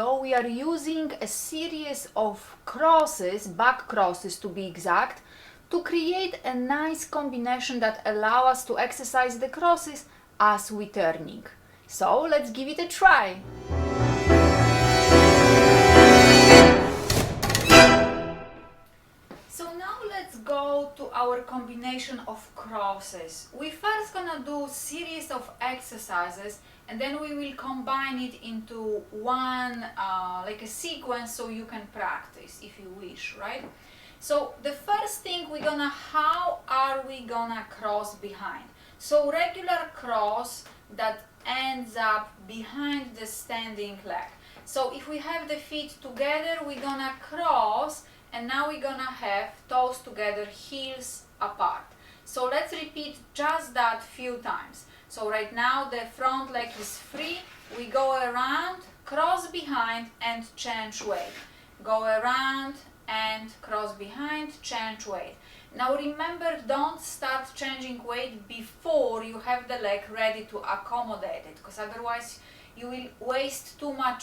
video we are using a series of crosses, back crosses to be exact, to create a nice combination that allow us to exercise the crosses as we turning. So let's give it a try. So now let's go to our combination of crosses. We first gonna do series of exercises and then we will combine it into one like a sequence so you can practice if you wish, right? So the first thing how are we gonna cross behind? So regular cross that ends up behind the standing leg. So if we have the feet together, we're gonna cross, and now we're gonna have toes together, heels apart. So let's repeat just that few times. So right now the front leg is free, we go around, cross behind and change weight. Go around and cross behind, change weight. Now remember, don't start changing weight before you have the leg ready to accommodate it, because otherwise you will waste too much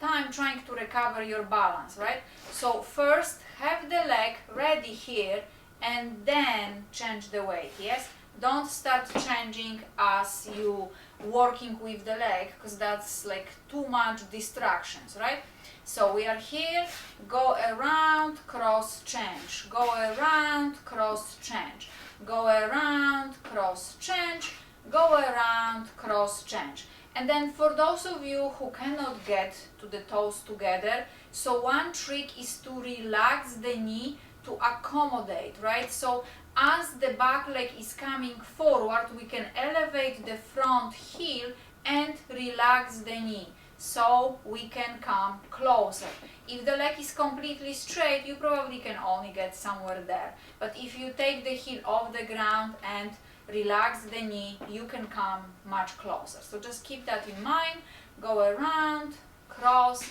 time trying to recover your balance, right? So first have the leg ready here and then change the weight, yes? Don't start changing as you working with the leg, because that's like too much distractions, right? So we are here, go around, cross, change, go around, cross, change, go around, cross, change, go around, cross, change. And then for those of you who cannot get to the toes together, so one trick is to relax the knee to accommodate, right? So as the back leg is coming forward, we can elevate the front heel and relax the knee, so we can come closer. If the leg is completely straight, you probably can only get somewhere there. But if you take the heel off the ground and relax the knee, you can come much closer. So just keep that in mind. Go around, cross,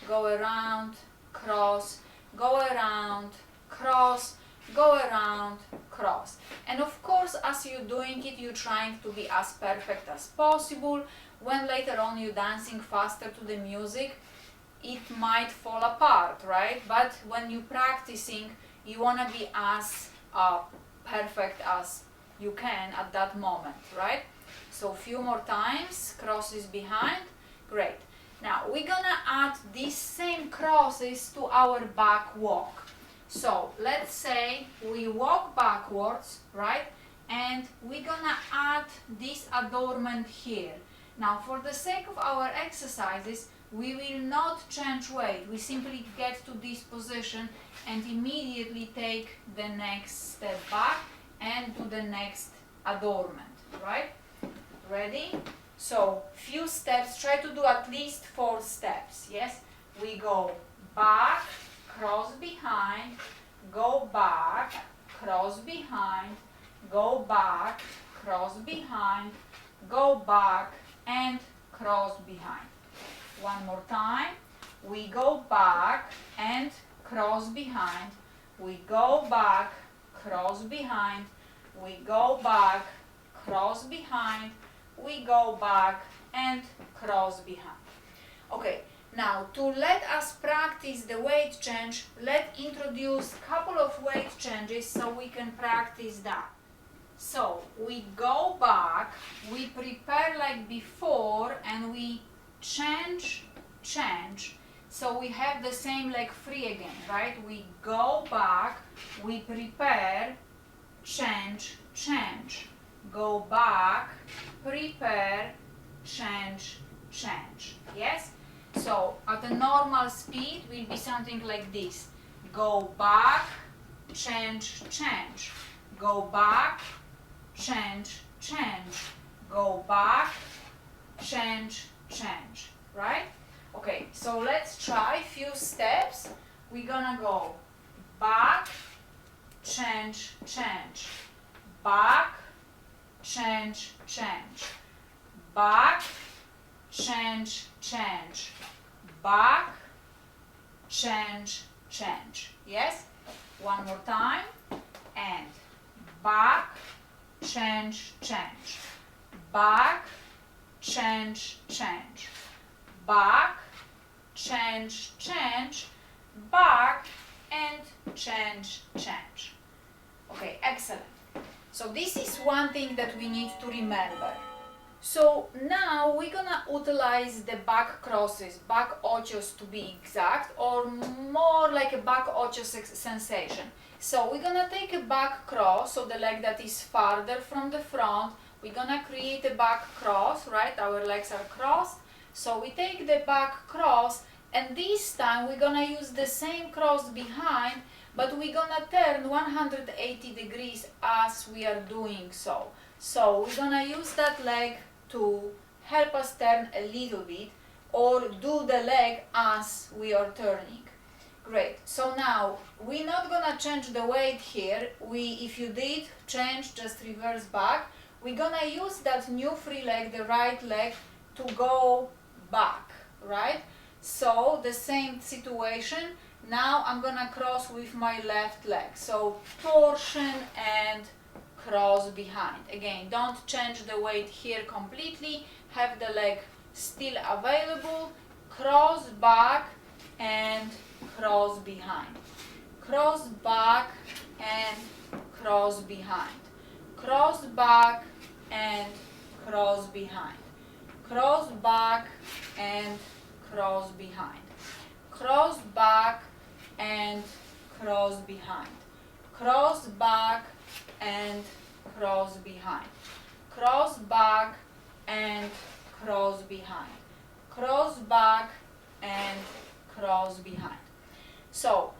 go around, cross, go around, cross, go around, cross. And of course, as you're doing it, you're trying to be as perfect as possible. When later on you're dancing faster to the music, it might fall apart, right? But when you're practicing, you want to be as perfect as you can at that moment, right? So a few more times, crosses behind, great. Now we're gonna add these same crosses to our back walk. So let's say we walk backwards, right? And we're gonna add this adornment here. Now for the sake of our exercises, we will not change weight. We simply get to this position and immediately take the next step back and to the next adornment, right? Ready? So few steps, try to do at least 4 steps, yes? We go back, cross behind, go back, cross behind, go back, cross behind, go back and cross behind. One more time. We go back and cross behind, we go back, cross behind, we go back, cross behind, we go back and cross behind. Okay, now to let us practice the weight change, let's introduce a couple of weight changes so we can practice that. So we go back, we prepare like before and we change, change. So we have the same leg free again, right? We go back, we prepare, change, change. Go back, prepare, change, change. Yes? So at a normal speed will be something like this. Go back, change, change. Go back, change, change. Go back, change, change. Right? Okay, so let's try a few steps. We're gonna go back, change, change. Back, change, change. Back, change, change. Back, change, change. Yes? One more time. And back, change, change. Back, change, change. Back, change, change, back, and change, change. Okay, excellent. So this is one thing that we need to remember. So now we're gonna utilize the back crosses, back ochos to be exact, or more like a back ochos sensation. So we're gonna take a back cross, so the leg that is farther from the front. We're gonna create a back cross, right? Our legs are crossed. So we take the back cross, and this time we're gonna use the same cross behind, but we're gonna turn 180 degrees as we are doing so. So we're gonna use that leg to help us turn a little bit, or do the leg as we are turning. Great. So now we're not gonna change the weight here. If you did change, just reverse back. We're gonna use that new free leg, the right leg, to go back, right? So the same situation. Now I'm gonna cross with my left leg. So torsion and cross behind. Again, don't change the weight here completely. Have the leg still available. Cross back and cross behind. Cross back and cross behind. Cross back and cross behind. Cross back and cross behind. Cross back and cross behind. Cross back and cross behind. Cross back and cross behind. Cross back and cross behind. So,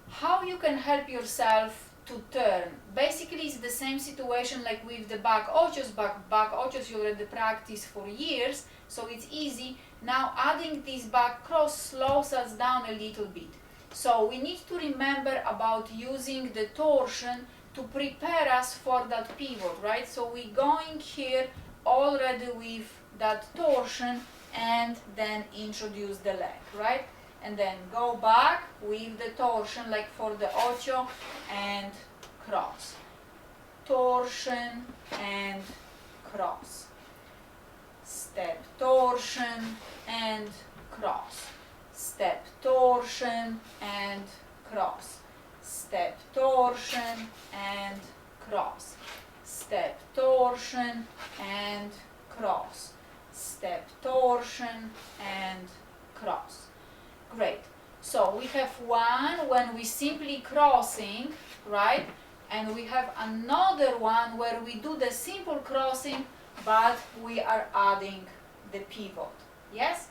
how you can help yourself to turn? Basically, it's the same situation like with the back ochos. Back ochos you already practiced for years, so it's easy. Now adding this back cross slows us down a little bit. So we need to remember about using the torsion to prepare us for that pivot, right? So we're going here already with that torsion and then introduce the leg, right? And then go back with the torsion like for the ocho and cross. Torsion and cross. Step torsion and cross. Step torsion and cross. Step torsion and cross. Step torsion and cross. Step torsion and cross. Great. So we have one when we simply crossing, right? And we have another one where we do the simple crossing, but we are adding the pivot. Yes?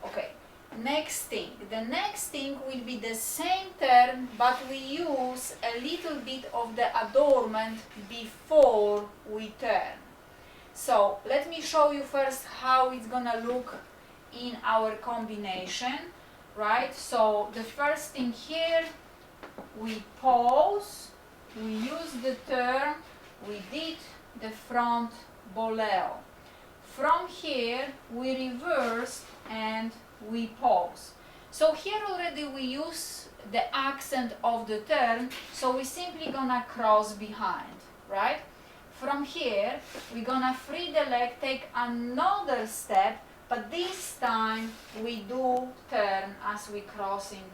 Okay. Next thing. The next thing will be the same turn, but we use a little bit of the adornment before we turn. So let me show you first how it's gonna look in our combination, right? So the first thing here, we pause, we use the turn, we did the front boleo. From here we reverse and we pause. So here already we use the accent of the turn, so we simply gonna cross behind, right? From here we're gonna free the leg, take another step, but this time we do turn as we crossing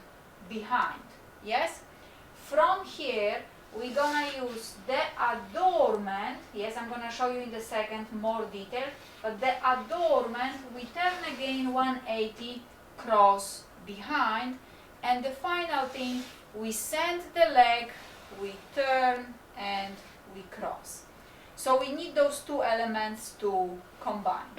behind. Yes? From here we're gonna use the adornment. Yes, I'm gonna show you in a second more detail, but the adornment, we turn again 180, cross behind, and the final thing, we send the leg, we turn and we cross. So we need those two elements to combine.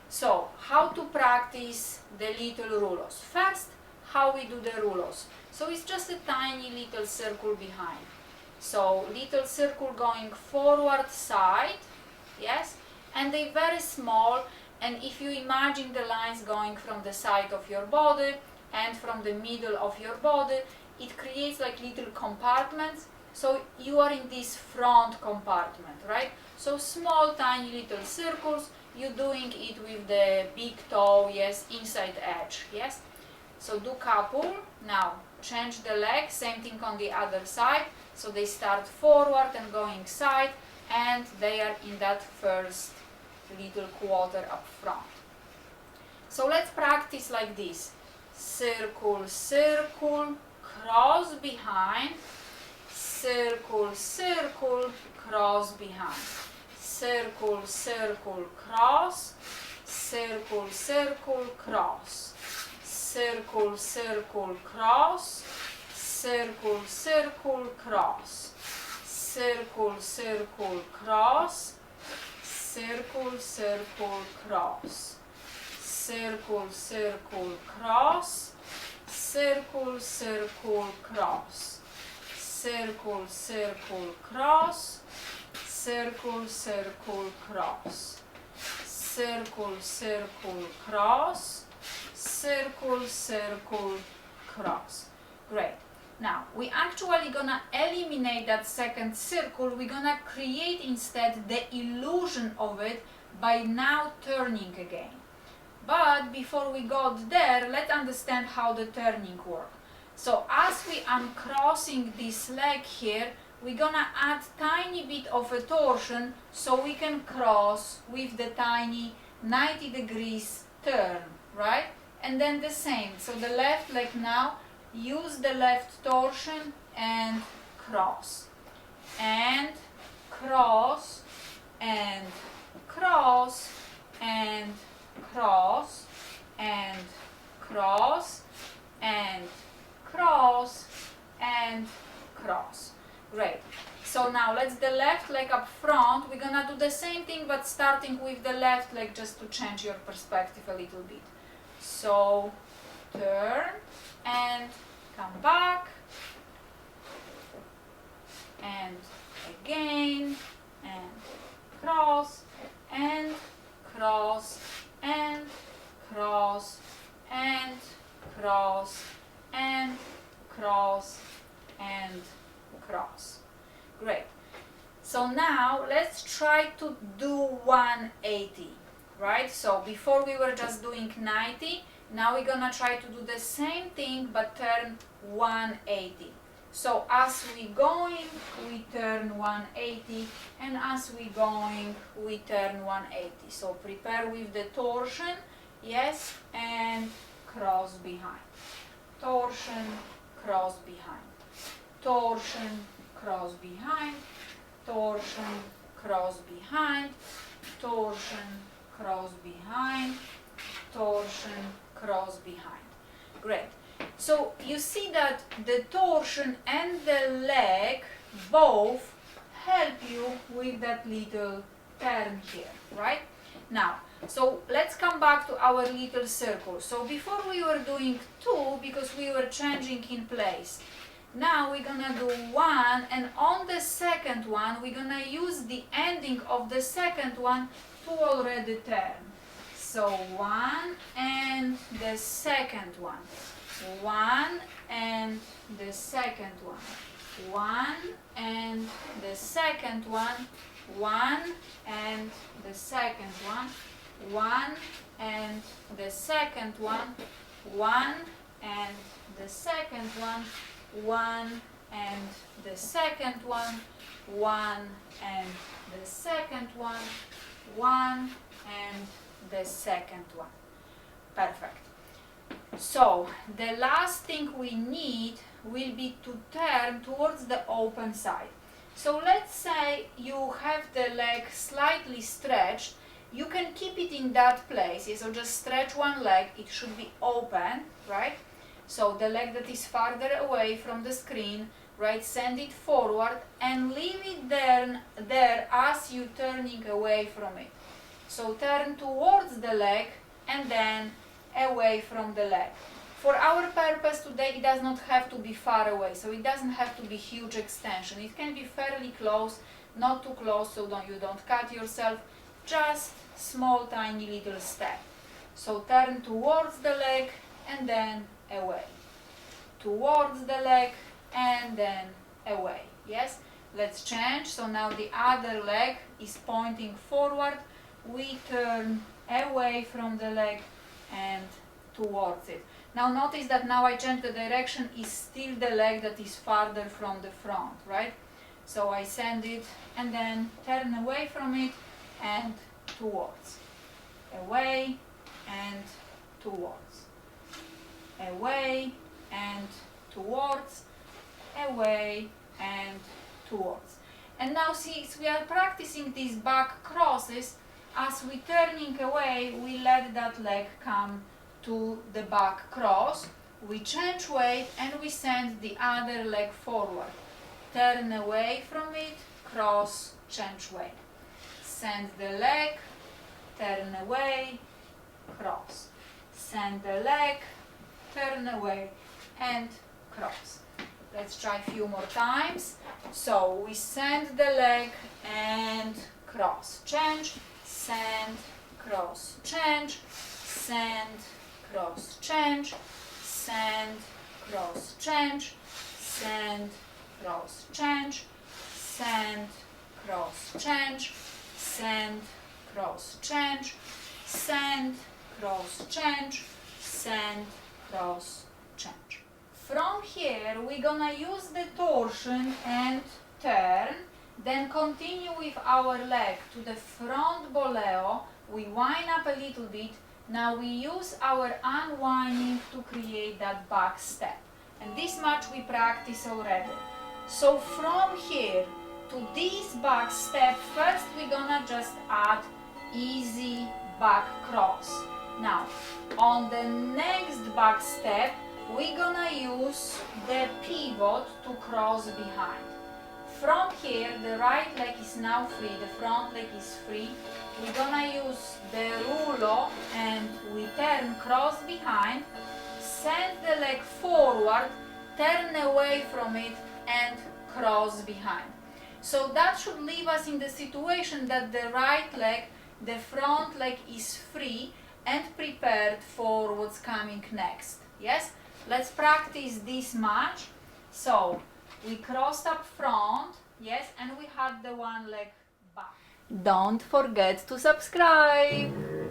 So how to practice the little rulos? First, how we do the rulos. So it's just a tiny little circle behind. So little circle going forward side, yes, and they're very small, and if you imagine the lines going from the side of your body and from the middle of your body, it creates like little compartments. So you are in this front compartment, right? So small tiny little circles, you're doing it with the big toe, yes, inside edge, yes. So do couple. Now change the leg, same thing on the other side. So they start forward and going side, and they are in that first little quarter up front. So let's practice like this. circle, circle, cross behind, circle, circle, cross behind, circle, circle, cross, circle, circle, cross, circle, circle, cross, circle, circle, cross, circle, circle, cross, circle, circle, cross, circle, circle, cross, circle, circle, cross, circle, circle, cross, circle, circle, cross, circle, circle, cross, circle, circle, cross. Great. Now, we actually gonna eliminate that second circle. We're gonna create instead the illusion of it by now turning again. But before we got there, let's understand how the turning works. So as we uncrossing this leg here, we're gonna add tiny bit of a torsion so we can cross with the tiny 90 degrees turn, right? And then the same, so the left leg now, use the left torsion and cross, and cross, and cross, and cross, and cross, and cross, and cross. Great. So now let's the left leg up front. We're gonna do the same thing but starting with the left leg just to change your perspective a little bit. So turn and come back and again and cross and cross and cross and cross and cross and cross. Great. So now let's try to do 180, right? So before we were just doing 90, now we're gonna try to do the same thing but turn 180. So as we going, we turn 180, and as we going, we turn 180. So prepare with the torsion, yes, and cross behind. Torsion, cross behind. Torsion, cross behind. Torsion, cross behind. Torsion, cross behind. Torsion, cross behind. Great. So you see that the torsion and the leg both help you with that little turn here, right? Now, so let's come back to our little circle. So before we were doing 2 because we were changing in place. Now we're gonna do 1, and on the second one we're gonna use the ending of the second one to already turn. So 1 and the second one. 1 and the second one. 1 and the second one. 1 and the second one. 1 and the second one. 1 and the second one. 1 and the second one. 1 and the second one. 1 and the second one. Perfect. So the last thing we need will be to turn towards the open side. So let's say you have the leg slightly stretched. You can keep it in that place. So just stretch one leg. It should be open, right? So the leg that is farther away from the screen, right, send it forward and leave it there as you turning away from it. So turn towards the leg and then away from the leg. For our purpose today, it does not have to be far away, so it doesn't have to be huge extension. It can be fairly close, not too close, so you don't cut yourself. Just small, tiny little step. So turn towards the leg and then away. Towards the leg and then away. Yes? Let's change. So now the other leg is pointing forward. We turn away from the leg and towards it. Now notice that now I change the direction, is still the leg that is farther from the front, right? So I send it and then turn away from it and towards. Away and towards. away and towards, away and towards. And now since we are practicing these back crosses, as we turning away, we let that leg come to the back cross. We change weight and we send the other leg forward. Turn away from it, cross, change weight. Send the leg, turn away, cross. Send the leg, turn away and cross. Let's try a few more times. So we send the leg and cross, change, send, cross, change, send, cross, change, send, cross, change, send, cross, change, send, cross, change, send, cross, change, send, cross, change, send, cross, change. From here we're gonna use the torsion and turn, then continue with our leg to the front boleo. We wind up a little bit. Now we use our unwinding to create that back step. And this much we practice already. So from here to this back step, first we're gonna just add easy back cross. Now on the next back step, we're gonna use the pivot to cross behind. From here, the right leg is now free, the front leg is free. We're gonna use the rulo and we turn cross behind, send the leg forward, turn away from it and cross behind. So that should leave us in the situation that the right leg, the front leg is free and prepared for what's coming next. Yes? Let's practice this much. So we crossed up front, yes, and we had the one leg back. Don't forget to subscribe.